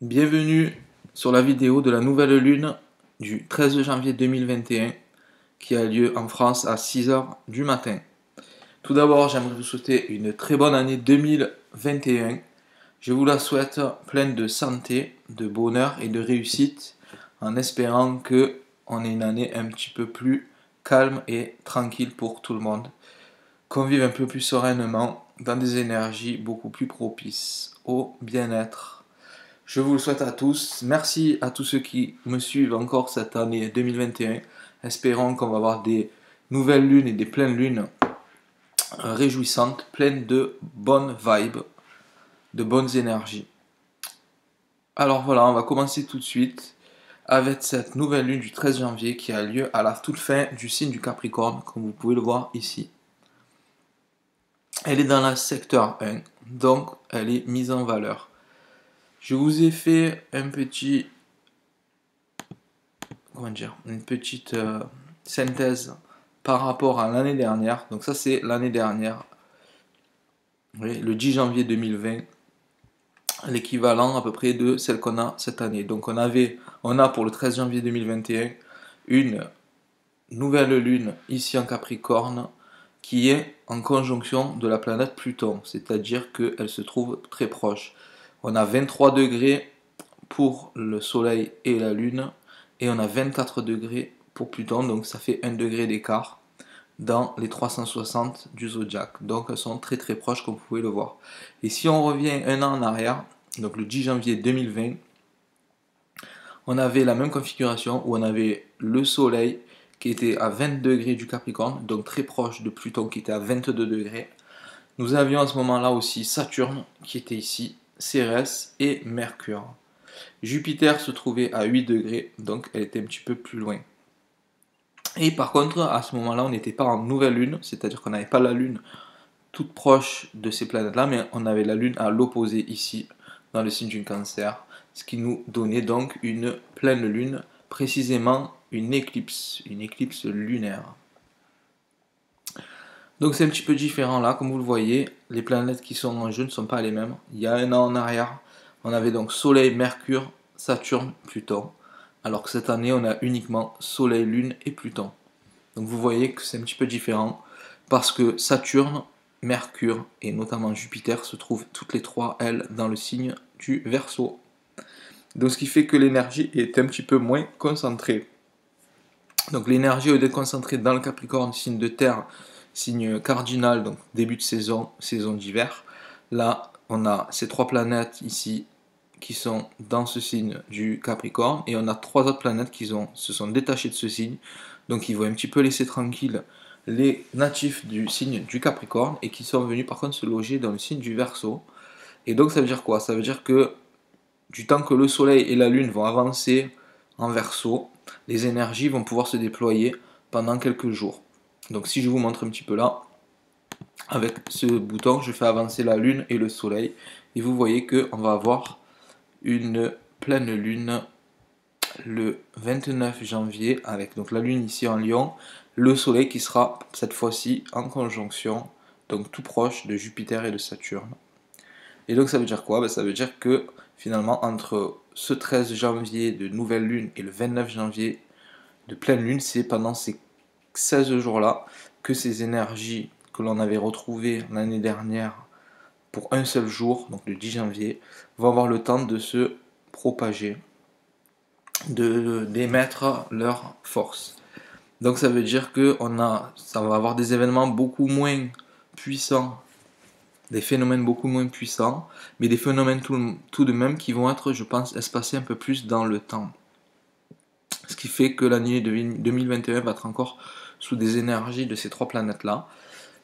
Bienvenue sur la vidéo de la nouvelle lune du 13 janvier 2021 qui a lieu en France à 6 heures du matin. Tout d'abord, j'aimerais vous souhaiter une très bonne année 2021. Je vous la souhaite pleine de santé, de bonheur et de réussite en espérant que on ait une année un petit peu plus calme et tranquille pour tout le monde. Qu'on vive un peu plus sereinement dans des énergies beaucoup plus propices au bien-être. Je vous le souhaite à tous. Merci à tous ceux qui me suivent encore cette année 2021. Espérons qu'on va avoir des nouvelles lunes et des pleines lunes réjouissantes, pleines de bonnes vibes, de bonnes énergies. Alors voilà, on va commencer tout de suite avec cette nouvelle lune du 13 janvier qui a lieu à la toute fin du signe du Capricorne, comme vous pouvez le voir ici. Elle est dans la secteur 1, donc elle est mise en valeur. Je vous ai fait une petite synthèse par rapport à l'année dernière. Donc ça c'est l'année dernière, oui, le 10 janvier 2020, l'équivalent à peu près de celle qu'on a cette année. Donc on a pour le 13 janvier 2021 une nouvelle lune ici en Capricorne qui est en conjonction de la planète Pluton, c'est-à-dire qu'elle se trouve très proche. On a 23 degrés pour le Soleil et la Lune, et on a 24 degrés pour Pluton, donc ça fait 1 degré d'écart dans les 360 du zodiaque. Donc elles sont très très proches comme vous pouvez le voir. Et si on revient un an en arrière, donc le 10 janvier 2020, on avait la même configuration où on avait le Soleil qui était à 20 degrés du Capricorne, donc très proche de Pluton qui était à 22 degrés. Nous avions à ce moment-là aussi Saturne qui était ici, Cérès et Mercure. Jupiter se trouvait à 8 degrés, donc elle était un petit peu plus loin. Et par contre, à ce moment-là, on n'était pas en nouvelle lune, c'est-à-dire qu'on n'avait pas la lune toute proche de ces planètes-là, mais on avait la lune à l'opposé ici, dans le signe du Cancer, ce qui nous donnait donc une pleine lune, précisément une éclipse lunaire. Donc c'est un petit peu différent là, comme vous le voyez, les planètes qui sont en jeu ne sont pas les mêmes. Il y a un an en arrière, on avait donc Soleil, Mercure, Saturne, Pluton, alors que cette année on a uniquement Soleil, Lune et Pluton. Donc vous voyez que c'est un petit peu différent, parce que Saturne, Mercure et notamment Jupiter se trouvent toutes les trois, elles, dans le signe du Verseau. Donc ce qui fait que l'énergie est un petit peu moins concentrée. Donc l'énergie est concentrée dans le Capricorne, signe de terre, signe cardinal, donc début de saison, saison d'hiver. Là, on a ces trois planètes ici qui sont dans ce signe du Capricorne, et on a trois autres planètes qui se sont détachées de ce signe, donc ils vont un petit peu laisser tranquilles les natifs du signe du Capricorne, et qui sont venus par contre se loger dans le signe du Verseau. Et donc ça veut dire quoi? Ça veut dire que du temps que le Soleil et la Lune vont avancer en Verseau, les énergies vont pouvoir se déployer pendant quelques jours. Donc si je vous montre un petit peu là, avec ce bouton, je fais avancer la Lune et le Soleil, et vous voyez qu'on va avoir une pleine Lune le 29 janvier, avec donc la Lune ici en Lion, le Soleil qui sera cette fois-ci en conjonction, donc tout proche de Jupiter et de Saturne. Et donc ça veut dire quoi? Ça veut dire que finalement entre ce 13 janvier de nouvelle lune et le 29 janvier de pleine lune, c'est pendant ces 16 jours-là que ces énergies que l'on avait retrouvées l'année dernière pour un seul jour, donc le 10 janvier, vont avoir le temps de se propager, d'émettre leur force. Donc ça veut dire que ça va avoir des événements beaucoup moins puissants, des phénomènes beaucoup moins puissants, mais des phénomènes tout de même qui vont être, je pense, espacés un peu plus dans le temps. Ce qui fait que l'année 2021 va être encore sous des énergies de ces trois planètes-là,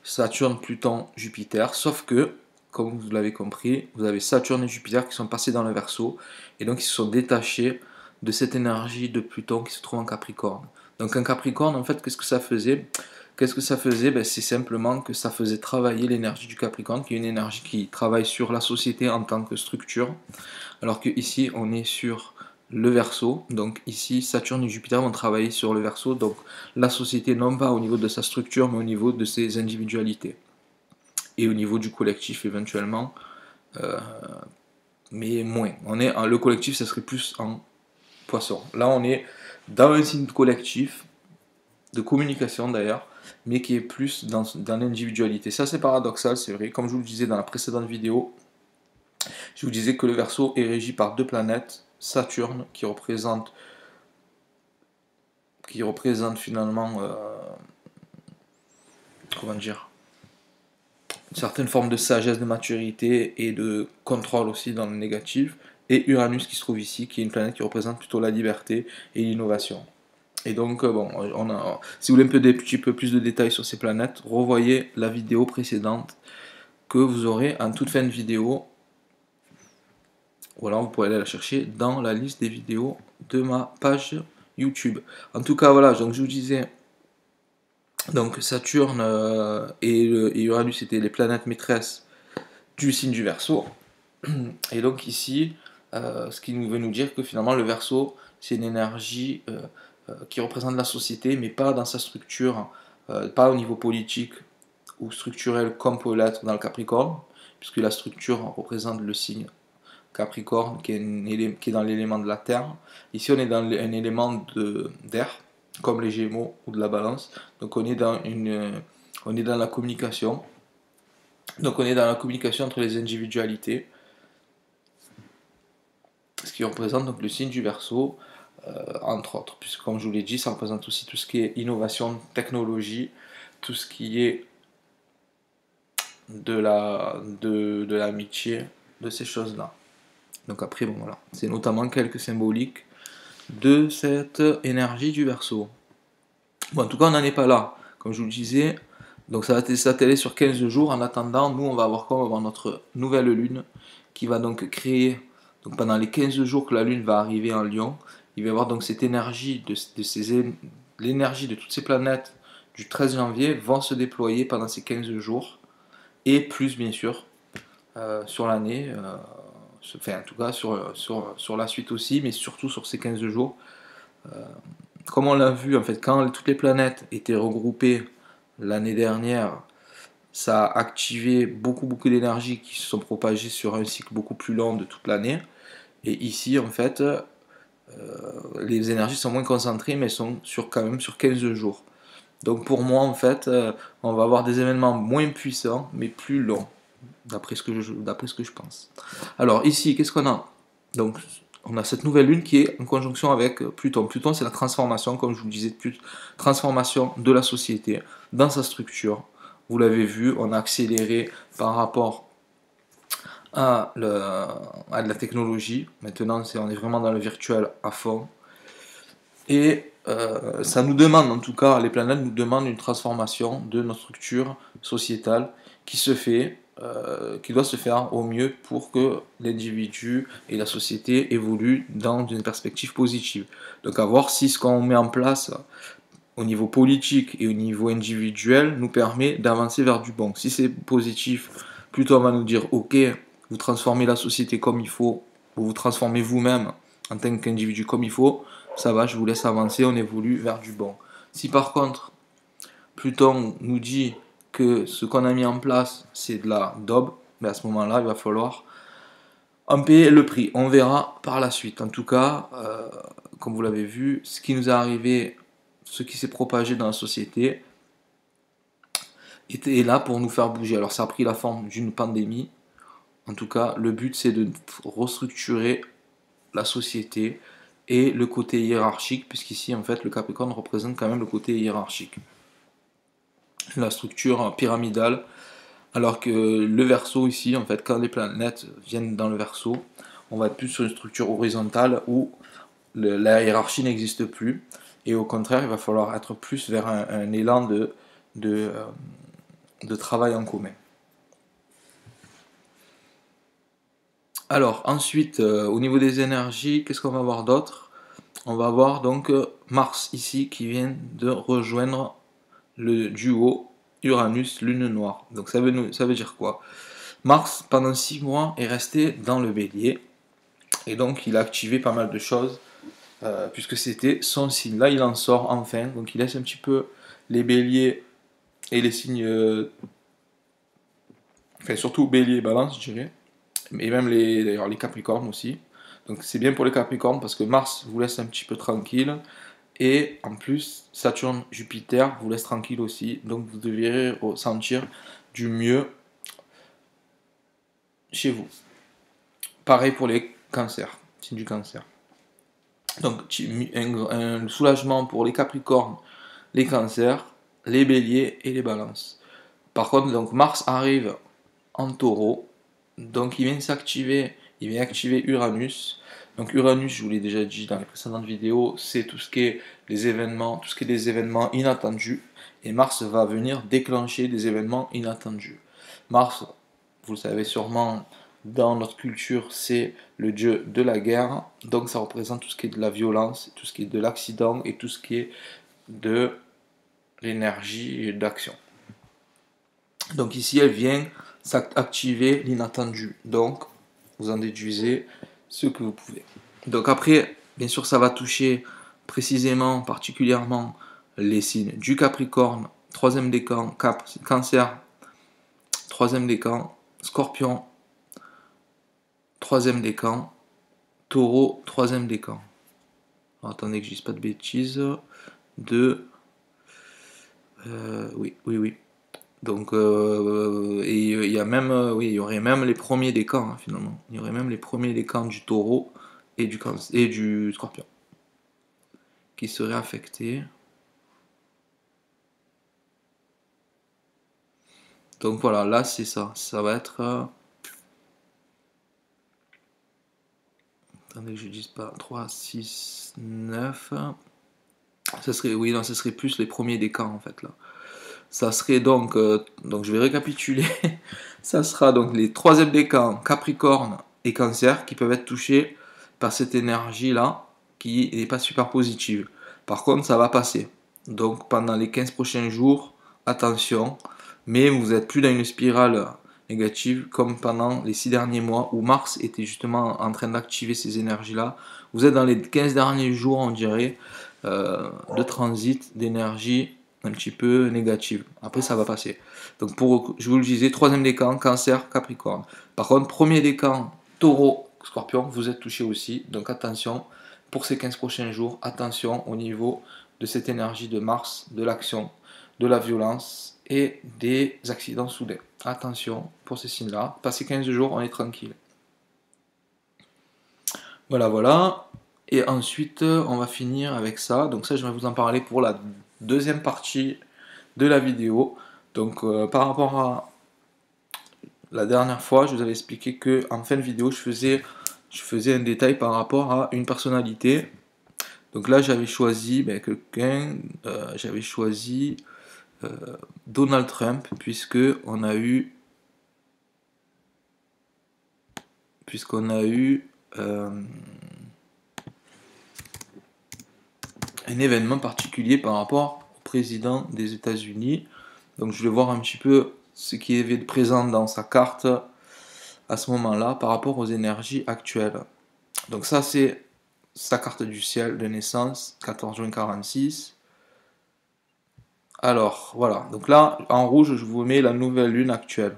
Saturne, Pluton, Jupiter, sauf que, comme vous l'avez compris, vous avez Saturne et Jupiter qui sont passés dans le Verseau, et donc ils se sont détachés de cette énergie de Pluton qui se trouve en Capricorne. Donc un Capricorne, en fait, qu'est-ce que ça faisait? C'est simplement que ça faisait travailler l'énergie du Capricorne, qui est une énergie qui travaille sur la société en tant que structure, alors que ici on est sur le Verseau. Donc ici Saturne et Jupiter vont travailler sur le Verseau, donc la société non pas au niveau de sa structure, mais au niveau de ses individualités et au niveau du collectif éventuellement, mais moins. Le collectif, ça serait plus en Poisson. Là, on est dans un signe collectif, de communication d'ailleurs, mais qui est plus dans l'individualité. Ça, c'est paradoxal, c'est vrai. Comme je vous le disais dans la précédente vidéo, je vous disais que le Verseau est régi par deux planètes, Saturne, qui représente finalement, comment dire, une certaine forme de sagesse, de maturité et de contrôle aussi dans le négatif, et Uranus qui se trouve ici, qui est une planète qui représente plutôt la liberté et l'innovation. Et donc, bon, si vous voulez un petit peu plus de détails sur ces planètes, revoyez la vidéo précédente que vous aurez en toute fin de vidéo. Voilà, vous pouvez aller la chercher dans la liste des vidéos de ma page YouTube. En tout cas, voilà, donc je vous disais, donc Saturne et Uranus étaient les planètes maîtresses du signe du Verseau. Et donc ici, ce qui veut nous dire que finalement le Verseau, c'est une énergie qui représente la société, mais pas dans sa structure, pas au niveau politique ou structurel comme peut l'être dans le Capricorne, puisque la structure représente le signe Capricorne qui est dans l'élément de la Terre. Ici, on est dans un élément d'air, comme les Gémeaux ou de la Balance. Donc on est dans la communication. Donc on est dans la communication entre les individualités, ce qui représente donc le signe du Verseau, entre autres, puisque comme je vous l'ai dit, ça représente aussi tout ce qui est innovation, technologie, tout ce qui est de l'amitié, de ces choses-là. Donc après, bon voilà, c'est notamment quelques symboliques de cette énergie du Verseau. Bon, en tout cas, on n'en est pas là, comme je vous le disais. Donc ça va s'atteler sur 15 jours. En attendant, nous, on va avoir quoi? On va avoir notre nouvelle lune qui va donc créer, donc pendant les 15 jours que la lune va arriver en Lion, il va y avoir donc cette énergie l'énergie de toutes ces planètes du 13 janvier vont se déployer pendant ces 15 jours et plus bien sûr sur l'année, enfin en tout cas sur la suite aussi, mais surtout sur ces 15 jours. Comme on l'a vu, en fait, quand toutes les planètes étaient regroupées l'année dernière, ça a activé beaucoup d'énergie qui se sont propagées sur un cycle beaucoup plus long de toute l'année. Et ici, en fait, les énergies sont moins concentrées, mais sont quand même sur 15 jours. Donc pour moi, en fait, on va avoir des événements moins puissants, mais plus longs, d'après ce que je pense. Alors ici, qu'est-ce qu'on a? Donc on a cette nouvelle lune qui est en conjonction avec Pluton. Pluton, c'est la transformation, comme je vous le disais, transformation de la société dans sa structure. Vous l'avez vu, on a accéléré par rapport à la technologie. Maintenant, on est vraiment dans le virtuel à fond. Et ça nous demande, en tout cas, les planètes nous demandent une transformation de notre structure sociétale qui qui doit se faire au mieux pour que l'individu et la société évoluent dans une perspective positive. Donc à voir si ce qu'on met en place au niveau politique et au niveau individuel nous permet d'avancer vers du bon. Si c'est positif, plutôt on va nous dire ok, vous transformez la société comme il faut, vous vous transformez vous-même en tant qu'individu comme il faut, ça va, je vous laisse avancer, on évolue vers du bon. Si par contre, Pluton nous dit que ce qu'on a mis en place, c'est de la daube, mais à ce moment-là, il va falloir en payer le prix. On verra par la suite. En tout cas, comme vous l'avez vu, ce qui nous est arrivé, ce qui s'est propagé dans la société, est là pour nous faire bouger. Alors ça a pris la forme d'une pandémie. En tout cas, le but, c'est de restructurer la société et le côté hiérarchique, puisqu'ici, en fait, le Capricorne représente quand même le côté hiérarchique. La structure pyramidale, alors que le Verseau ici, en fait, quand les planètes viennent dans le Verseau, on va être plus sur une structure horizontale où la hiérarchie n'existe plus, et au contraire, il va falloir être plus vers un élan de, de travail en commun. Alors, ensuite, au niveau des énergies, qu'est-ce qu'on va avoir d'autre? On va avoir donc Mars ici qui vient de rejoindre le duo Uranus-Lune Noire. Donc ça veut dire quoi? Mars, pendant 6 mois, est resté dans le Bélier, et donc il a activé pas mal de choses, puisque c'était son signe. Là, il en sort enfin, donc il laisse un petit peu les Béliers et les signes, enfin surtout Bélier et Balance, je dirais, et même d'ailleurs les Capricornes aussi. Donc c'est bien pour les Capricornes parce que Mars vous laisse un petit peu tranquille. Et en plus, Saturne, Jupiter vous laisse tranquille aussi. Donc vous devriez ressentir du mieux chez vous. Pareil pour les cancers, signe du cancer. Donc un soulagement pour les Capricornes, les cancers, les béliers et les balances. Par contre, donc Mars arrive en taureau. Donc il vient s'activer, il vient activer Uranus. Donc Uranus, je vous l'ai déjà dit dans les précédentes vidéos, c'est tout ce qui est les événements, tout ce qui est des événements inattendus. Et Mars va venir déclencher des événements inattendus. Mars, vous le savez sûrement, dans notre culture, c'est le dieu de la guerre. Donc ça représente tout ce qui est de la violence, tout ce qui est de l'accident et tout ce qui est de l'énergie d'action. Donc ici, elle vient activer l'inattendu. Donc, vous en déduisez ce que vous pouvez. Donc après, bien sûr, ça va toucher précisément, particulièrement, les signes du Capricorne, troisième décan, Cancer, troisième décan, Scorpion, troisième décan, Taureau, troisième décan. Attendez que je dise pas de bêtises. Oui. Donc, et il y a même, oui, il y aurait même les premiers décans, hein, finalement. Il y aurait même les premiers décans du Taureau et du Scorpion qui seraient affectés. Donc voilà, là c'est ça. Ça va être. Attendez que je ne dise pas. 3, 6, 9. Ça serait, oui, non, ça serait plus les premiers décans en fait là. Ça serait donc je vais récapituler. Ça sera donc les troisièmes décans, Capricorne et Cancer, qui peuvent être touchés par cette énergie-là, qui n'est pas super positive. Par contre, ça va passer. Donc pendant les 15 prochains jours, attention, mais vous n'êtes plus dans une spirale négative comme pendant les 6 derniers mois où Mars était justement en train d'activer ces énergies-là. Vous êtes dans les 15 derniers jours, on dirait, de transit d'énergie un petit peu négative. Après, ça va passer. Donc, je vous le disais, troisième décan, Cancer, Capricorne. Par contre, premier décan, Taureau, Scorpion, vous êtes touché aussi. Donc, attention, pour ces 15 prochains jours, attention au niveau de cette énergie de Mars, de l'action, de la violence et des accidents soudains. Attention pour ces signes-là. Passé 15 jours, on est tranquille. Voilà. Et ensuite, on va finir avec ça. Donc ça, je vais vous en parler pour la deuxième partie de la vidéo. Donc par rapport à la dernière fois, je vous avais expliqué que en fin de vidéo, je faisais un détail par rapport à une personnalité. Donc là, j'avais choisi quelqu'un, j'avais choisi Donald Trump, puisqu'on a eu un événement particulier par rapport au président des États-Unis. Donc je vais voir un petit peu ce qui est présent dans sa carte à ce moment-là par rapport aux énergies actuelles. Donc ça c'est sa carte du ciel de naissance, 14 juin 46. Alors voilà, donc là en rouge je vous mets la nouvelle lune actuelle.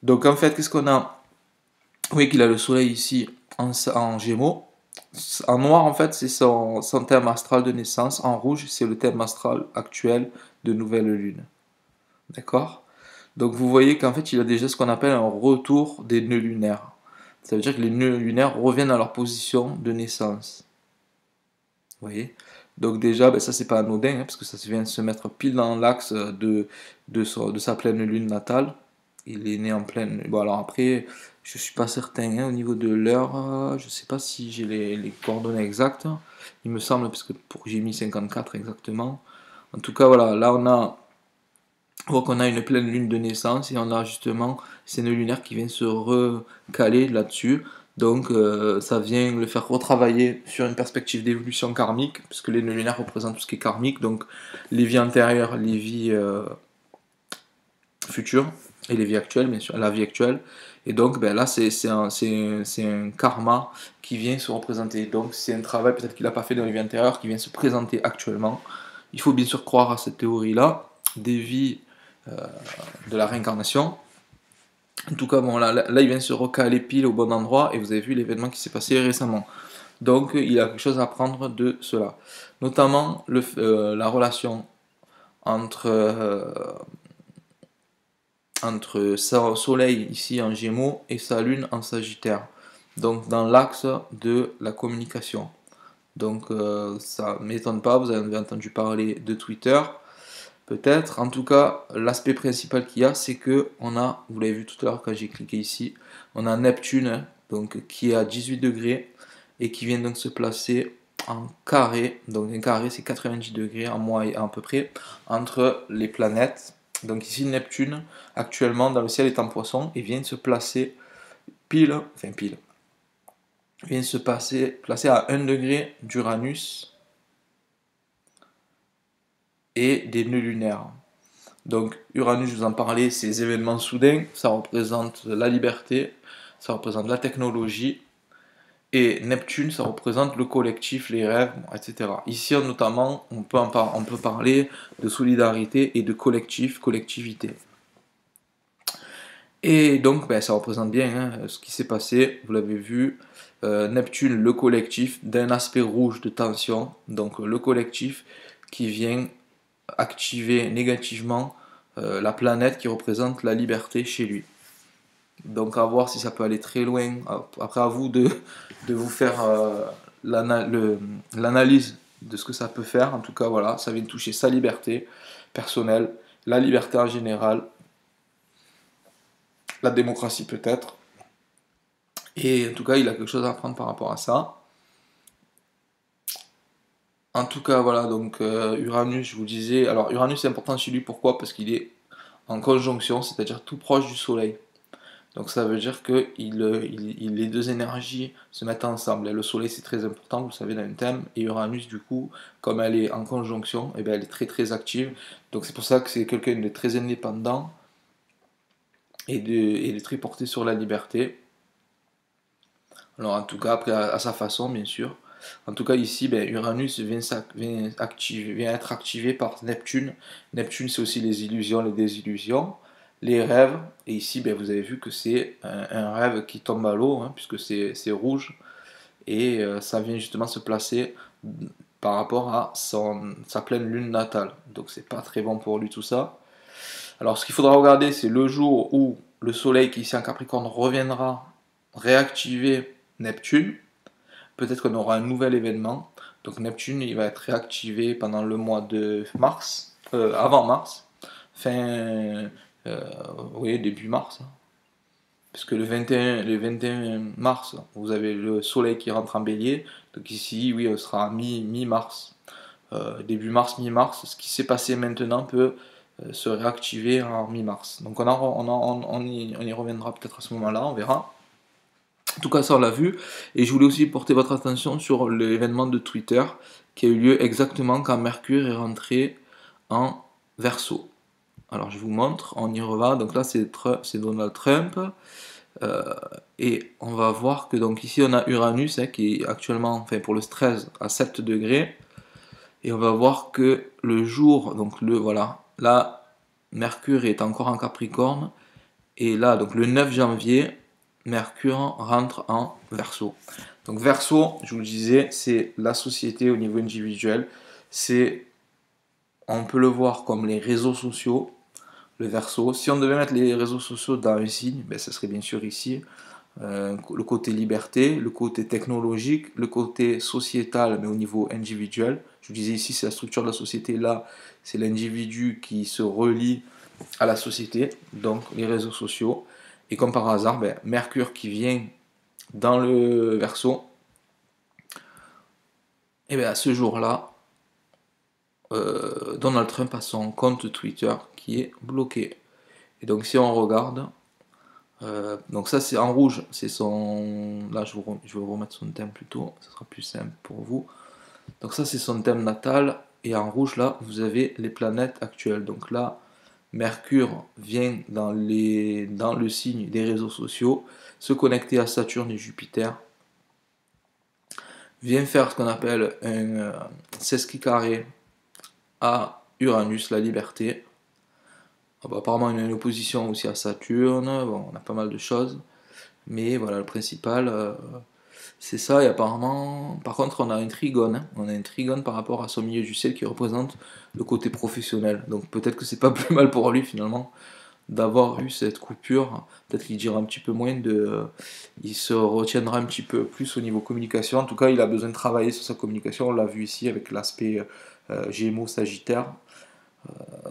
Donc en fait qu'est-ce qu'on a? Vous voyez qu'il a le soleil ici en Gémeaux. En noir, en fait, c'est son thème astral de naissance. En rouge, c'est le thème astral actuel de nouvelle lune. D'accord? Donc vous voyez qu'en fait, il a déjà ce qu'on appelle un retour des nœuds lunaires. Ça veut dire que les nœuds lunaires reviennent à leur position de naissance. Vous voyez? Donc déjà, ça c'est pas anodin, parce que ça vient se mettre pile dans l'axe de sa pleine lune natale. Il est né en pleine... Bon alors après, je suis pas certain au niveau de l'heure, je sais pas si j'ai les coordonnées exactes. Il me semble, parce que j'ai mis 54 exactement. En tout cas voilà, là on voit qu'on a une pleine lune de naissance et on a justement ces nœuds lunaires qui viennent se recaler là-dessus. Donc ça vient le faire retravailler sur une perspective d'évolution karmique, puisque les nœuds lunaires représentent tout ce qui est karmique, donc les vies antérieures, les vies futures et les vies actuelles, bien sûr, la vie actuelle. Et donc là c'est un karma qui vient se représenter. Donc c'est un travail peut-être qu'il n'a pas fait dans les vies antérieures qui vient se présenter actuellement. Il faut bien sûr croire à cette théorie-là, des vies de la réincarnation. En tout cas, bon, là, il vient se recaler pile au bon endroit et vous avez vu l'événement qui s'est passé récemment. Donc, il y a quelque chose à apprendre de cela. Notamment la relation entre, entre son Soleil ici en Gémeaux et sa Lune en Sagittaire. Donc, dans l'axe de la communication. Donc, ça ne m'étonne pas, vous avez entendu parler de Twitter. Peut-être. En tout cas, l'aspect principal qu'il y a, c'est que on a, vous l'avez vu tout à l'heure quand j'ai cliqué ici, on a Neptune donc, qui est à 18 degrés et qui vient donc se placer en carré. Donc un carré, c'est 90 degrés en moyenne à peu près entre les planètes. Donc ici, Neptune, actuellement, dans le ciel est en poisson et vient se placer pile, vient se placer à 1 degré d'Uranus et des nœuds lunaires. Donc Uranus, je vous en parlais, ces événements soudains, ça représente la liberté, ça représente la technologie, et Neptune, ça représente le collectif, les rêves, etc. Ici, notamment, on peut parler de solidarité et de collectif, collectivité. Et donc, ben, ça représente bien ce qui s'est passé, vous l'avez vu, Neptune, le collectif, d'un aspect rouge de tension, donc le collectif qui vient activer négativement la planète qui représente la liberté chez lui. Donc à voir si ça peut aller très loin. Après à vous de vous faire l'analyse de ce que ça peut faire. En tout cas voilà, ça vient toucher sa liberté personnelle, la liberté en général, la démocratie peut-être. Et en tout cas il a quelque chose à apprendre par rapport à ça. En tout cas voilà, donc Uranus, je vous disais, alors Uranus est important chez lui, pourquoi? Parce qu'il est en conjonction, c'est-à-dire tout proche du Soleil. Donc ça veut dire que les deux énergies se mettent ensemble. Et le Soleil c'est très important, vous le savez dans le thème, et Uranus du coup, comme elle est en conjonction, et bien elle est très très active. Donc c'est pour ça que c'est quelqu'un de très indépendant et de très porté sur la liberté. Alors en tout cas, après à sa façon bien sûr. En tout cas ici, ben, Uranus vient être activé par Neptune. Neptune c'est aussi les illusions, les désillusions, les rêves. Et ici, ben, vous avez vu que c'est un rêve qui tombe à l'eau, hein, puisque c'est rouge. Et ça vient justement se placer par rapport à sa pleine lune natale. Donc c'est pas très bon pour lui tout ça. Alors ce qu'il faudra regarder, c'est le jour où le soleil qui est ici en Capricorne reviendra réactiver Neptune. Peut-être qu'on aura un nouvel événement. Donc Neptune, il va être réactivé pendant le mois de mars, avant mars, fin, oui, début mars. Puisque le 21 mars, vous avez le soleil qui rentre en bélier. Donc ici, oui, on sera mi-mars. Début mars, mi-mars. Ce qui s'est passé maintenant peut se réactiver en mi-mars. Donc on y reviendra peut-être à ce moment-là, on verra. En tout cas, ça on l'a vu. Et je voulais aussi porter votre attention sur l'événement de Twitter qui a eu lieu exactement quand Mercure est rentré en Verseau. Alors je vous montre, on y reva. Donc là c'est Donald Trump. Euh, et on va voir que donc ici on a Uranus qui est actuellement, enfin pour le 13 à 7 degrés. Et on va voir que le jour, donc voilà, là Mercure est encore en Capricorne. Et là, donc le 9 janvier, Mercure rentre en Verseau. Donc Verseau, je vous le disais, c'est la société au niveau individuel. On peut le voir comme les réseaux sociaux, le Verseau. Si on devait mettre les réseaux sociaux dans un signe, ben, ce serait bien sûr ici. Le côté liberté, le côté technologique, le côté sociétal, mais au niveau individuel. Je vous disais ici, c'est la structure de la société. Là, c'est l'individu qui se relie à la société, donc les réseaux sociaux. Et comme par hasard, ben, Mercure qui vient dans le Verseau, et bien à ce jour-là, Donald Trump a son compte Twitter qui est bloqué. Et donc si on regarde, donc ça c'est en rouge, c'est son... Là je vais vous remettre son thème plutôt, ça sera plus simple pour vous. Donc ça c'est son thème natal, et en rouge là vous avez les planètes actuelles. Donc là, Mercure vient dans le signe des réseaux sociaux, se connecter à Saturne et Jupiter, vient faire ce qu'on appelle un sesquicarré à Uranus, la liberté. Ah bah, apparemment, il y a une opposition aussi à Saturne. Bon, on a pas mal de choses. Mais voilà, le principal, c'est ça. Et apparemment, par contre, on a un trigone, hein. On a un trigone par rapport à son milieu du ciel qui représente le côté professionnel. Donc peut-être que c'est pas plus mal pour lui finalement d'avoir eu cette coupure. Peut-être qu'il dira un petit peu moins de. Il se retiendra un petit peu plus au niveau communication. En tout cas, il a besoin de travailler sur sa communication. On l'a vu ici avec l'aspect Gémeaux Sagittaire.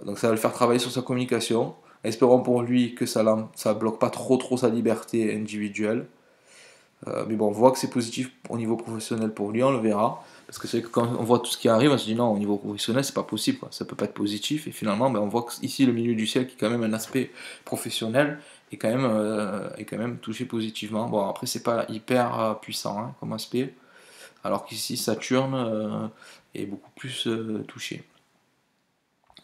Donc ça va le faire travailler sur sa communication. Espérons pour lui que ça bloque pas trop sa liberté individuelle. Mais bon, on voit que c'est positif au niveau professionnel pour lui, on le verra. Parce que c'est vrai que quand on voit tout ce qui arrive, on se dit non, au niveau professionnel, c'est pas possible, quoi. Ça peut pas être positif. Et finalement, ben, on voit que ici, le milieu du ciel, qui est quand même un aspect professionnel, est quand même touché positivement. Bon, après, c'est pas hyper puissant hein, comme aspect. Alors qu'ici, Saturne est beaucoup plus touché.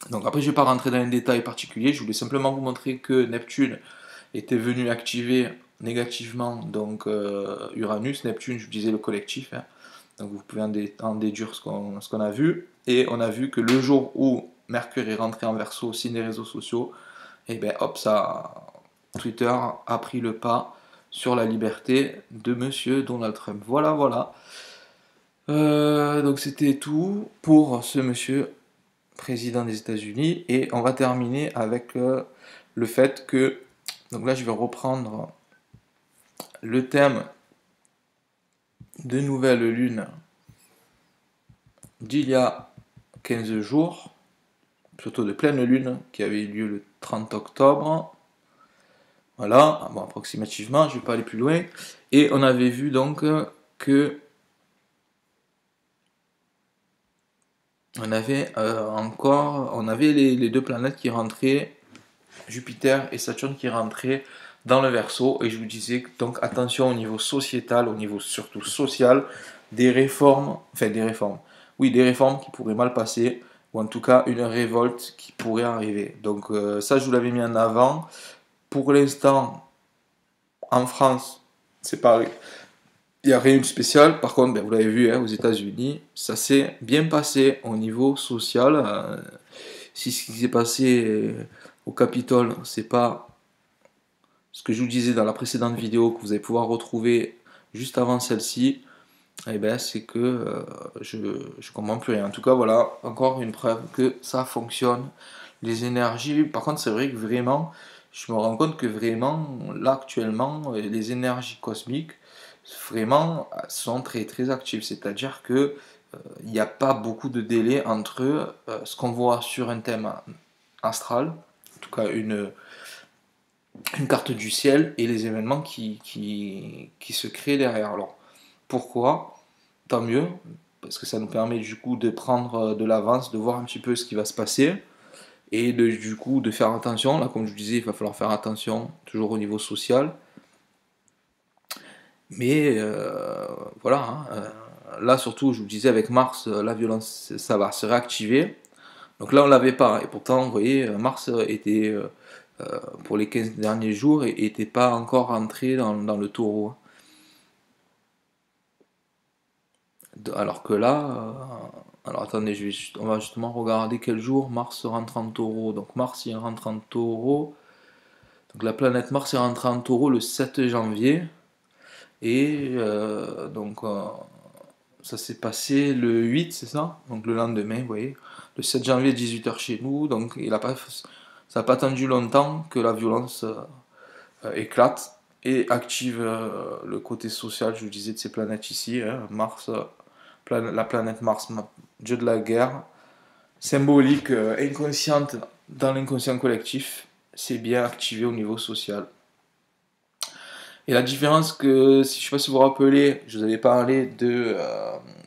Donc après, je vais pas rentrer dans les détails particuliers. Je voulais simplement vous montrer que Neptune était venu activer négativement donc Uranus. Neptune, je vous disais le collectif, hein. Donc vous pouvez en déduire ce qu'on a vu. Et on a vu que le jour où Mercure est rentré en Verseau, signe des réseaux sociaux, et ben hop, Twitter a pris le pas sur la liberté de Monsieur Donald Trump. Voilà, voilà. Donc c'était tout pour ce monsieur président des États-Unis. Et on va terminer avec le fait que, donc là je vais reprendre le thème de nouvelle lune d'il y a 15 jours, surtout de pleine lune qui avait eu lieu le 30 octobre. Voilà, bon, approximativement, je ne vais pas aller plus loin. Et on avait vu donc que on avait les deux planètes qui rentraient, Jupiter et Saturne qui rentraient dans le Verseau. Et je vous disais donc attention au niveau sociétal, au niveau surtout social, des réformes qui pourraient mal passer, ou en tout cas une révolte qui pourrait arriver. Donc ça, je vous l'avais mis en avant. Pour l'instant, en France, c'est pareil. Il n'y a rien de spécial. Par contre, ben, vous l'avez vu, hein, aux États-Unis, ça s'est bien passé au niveau social. Si ce qui s'est passé au Capitole, c'est pas ce que je vous disais dans la précédente vidéo que vous allez pouvoir retrouver juste avant celle-ci, eh ben, c'est que je ne comprends plus rien. En tout cas, voilà, encore une preuve que ça fonctionne. Les énergies, par contre, c'est vrai que vraiment, je me rends compte que vraiment, là, actuellement, les énergies cosmiques, vraiment, sont très, très actives. C'est-à-dire que il n'y a pas beaucoup de délai entre ce qu'on voit sur un thème astral, en tout cas une carte du ciel, et les événements qui se créent derrière. Alors, pourquoi? Tant mieux, parce que ça nous permet du coup de prendre de l'avance, de voir un petit peu ce qui va se passer, et du coup de faire attention. Là, comme je vous disais, il va falloir faire attention, toujours au niveau social. Mais voilà, hein, là surtout, je vous disais, avec Mars, la violence, ça va se réactiver. Donc là, on l'avait pas. Et pourtant, vous voyez, Mars était, pour les 15 derniers jours, et n'était pas encore entré dans le taureau. Alors que là, alors attendez, on va justement regarder quel jour Mars rentre en taureau. Donc Mars, il rentre en taureau. Donc la planète Mars est rentrée en taureau le 7 janvier. Et ça s'est passé le 8, c'est ça? Donc le lendemain, vous voyez. Le 7 janvier, 18h chez nous. Donc ça n'a pas attendu longtemps que la violence éclate et active le côté social, je vous disais, de ces planètes ici, hein. Mars, la planète Mars, dieu de la guerre, symbolique, inconsciente dans l'inconscient collectif, c'est bien activé au niveau social. Et la différence que, si je ne sais pas si vous vous rappelez, je vous avais parlé de,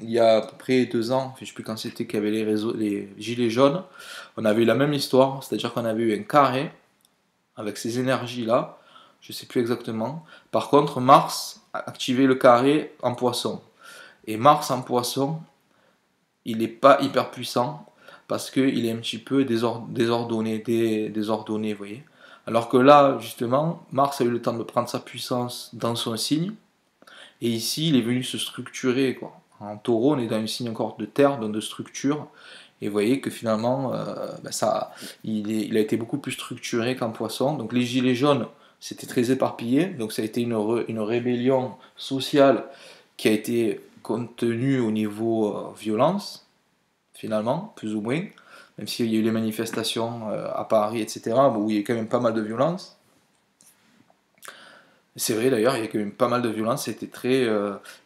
il y a à peu près 2 ans, je ne sais plus quand c'était qu'il y avait les gilets jaunes, on avait eu la même histoire, c'est-à-dire qu'on avait eu un carré avec ces énergies-là, je ne sais plus exactement. Par contre, Mars a activé le carré en poisson. Et Mars en poisson, il n'est pas hyper puissant parce qu'il est un petit peu désordonné, vous voyez. Alors que là, justement, Mars a eu le temps de prendre sa puissance dans son signe. Et ici, il est venu se structurer, quoi. En taureau, on est dans un signe encore de terre, donc de structure. Et vous voyez que finalement, il a été beaucoup plus structuré qu'en poisson. Donc les gilets jaunes, c'était très éparpillé. Donc ça a été une rébellion sociale qui a été contenue au niveau violence, finalement, plus ou moins. Même s'il y a eu les manifestations à Paris, etc., où il y a quand même pas mal de violence. C'est vrai d'ailleurs, il y a quand même pas mal de violence, c'était très...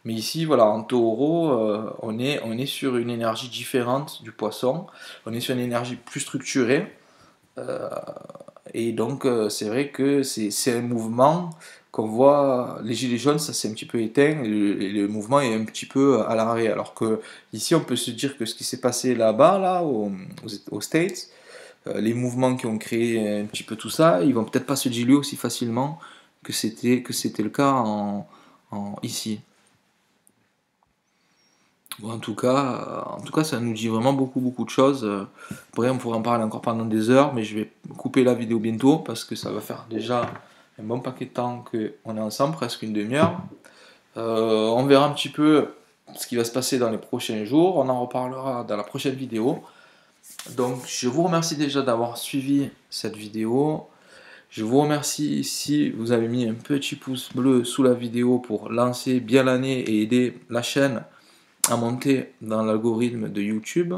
Mais ici, voilà, en taureau, on est sur une énergie différente du poisson, on est sur une énergie plus structurée, euh, et donc c'est vrai que c'est un mouvement qu'on voit, les gilets jaunes, ça s'est un petit peu éteint, et le mouvement est un petit peu à l'arrêt, alors que ici on peut se dire que ce qui s'est passé là-bas, là, aux States, les mouvements qui ont créé un petit peu tout ça, ils vont peut-être pas se diluer aussi facilement que c'était le cas ici. Bon, en tout cas, ça nous dit vraiment beaucoup, beaucoup de choses. Après, on pourrait en parler encore pendant des heures, mais je vais couper la vidéo bientôt parce que ça va faire déjà un bon paquet de temps qu'on est ensemble, presque une demi-heure. On verra un petit peu ce qui va se passer dans les prochains jours. On en reparlera dans la prochaine vidéo. Donc, je vous remercie déjà d'avoir suivi cette vidéo. Je vous remercie si vous avez mis un petit pouce bleu sous la vidéo pour lancer bien l'année et aider la chaîne à monter dans l'algorithme de YouTube.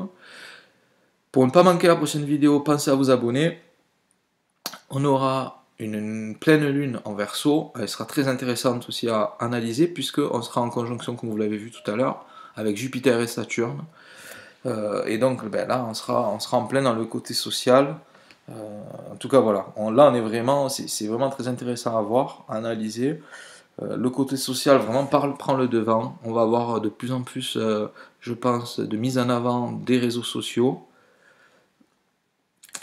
Pour ne pas manquer la prochaine vidéo, pensez à vous abonner. On aura une pleine lune en Verseau. Elle sera très intéressante aussi à analyser puisqu'on sera en conjonction, comme vous l'avez vu tout à l'heure, avec Jupiter et Saturne. Et donc là, on sera en plein dans le côté social. En tout cas, voilà. Là, on est vraiment, c'est vraiment très intéressant à voir, à analyser. Le côté social vraiment prend le devant. On va avoir de plus en plus, je pense, de mise en avant des réseaux sociaux.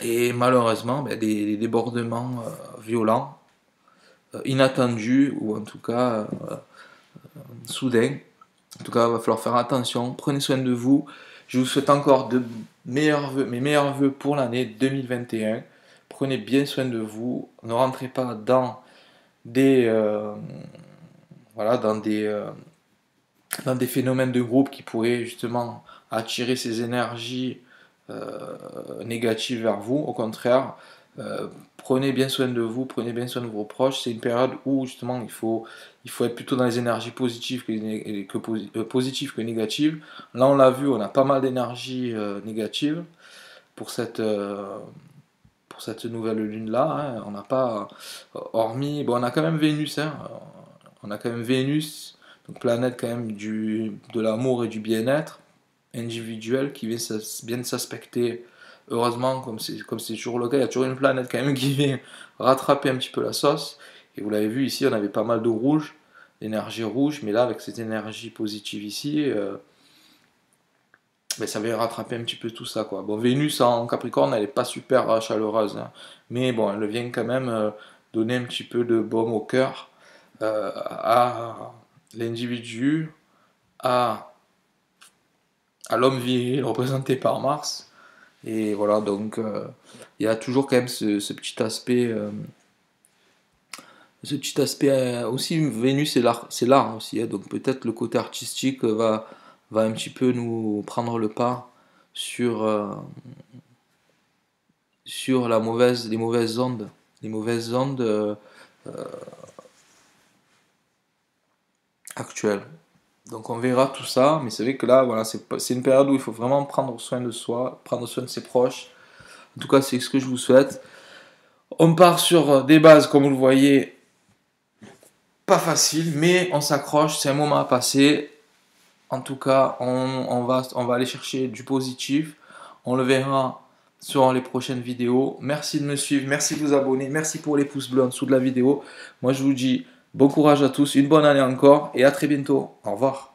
Et malheureusement, des débordements violents, inattendus, ou en tout cas soudains. En tout cas, il va falloir faire attention. Prenez soin de vous. Je vous souhaite encore mes meilleurs voeux pour l'année 2021. Prenez bien soin de vous. Ne rentrez pas dans des, dans des phénomènes de groupe qui pourraient justement attirer ces énergies négatives vers vous. Au contraire, prenez bien soin de vous, prenez bien soin de vos proches. C'est une période où justement il faut être plutôt dans les énergies positives positives que négatives. Là, on l'a vu, on a pas mal d'énergie négative pour cette nouvelle lune là, hein. On n'a pas, hormis, bon, on a quand même Vénus, hein. On a quand même Vénus, donc planète quand même de l'amour et du bien-être individuel qui vient de s'aspecter. Heureusement, comme c'est toujours le cas, il y a toujours une planète quand même qui vient rattraper un petit peu la sauce. Et vous l'avez vu ici, on avait pas mal de rouge, d'énergie rouge, mais là avec cette énergie positive ici, ça vient rattraper un petit peu tout ça, quoi. Bon, Vénus en Capricorne, elle n'est pas super chaleureuse, hein, mais bon, elle vient quand même donner un petit peu de baume au cœur à l'individu, à l'homme viril représenté par Mars. Et voilà, donc il y a toujours quand même ce petit aspect. Aussi, Vénus, c'est l'art aussi, hein, donc peut-être le côté artistique va un petit peu nous prendre le pas sur les mauvaises ondes actuelles. Donc on verra tout ça, mais c'est vrai que là, voilà, c'est une période où il faut vraiment prendre soin de soi, prendre soin de ses proches. En tout cas, c'est ce que je vous souhaite. On part sur des bases, comme vous le voyez, pas faciles, mais on s'accroche, c'est un moment à passer. En tout cas, on va aller chercher du positif. On le verra sur les prochaines vidéos. Merci de me suivre, merci de vous abonner, merci pour les pouces bleus en dessous de la vidéo. Moi, je vous dis bon courage à tous, une bonne année encore et à très bientôt. Au revoir.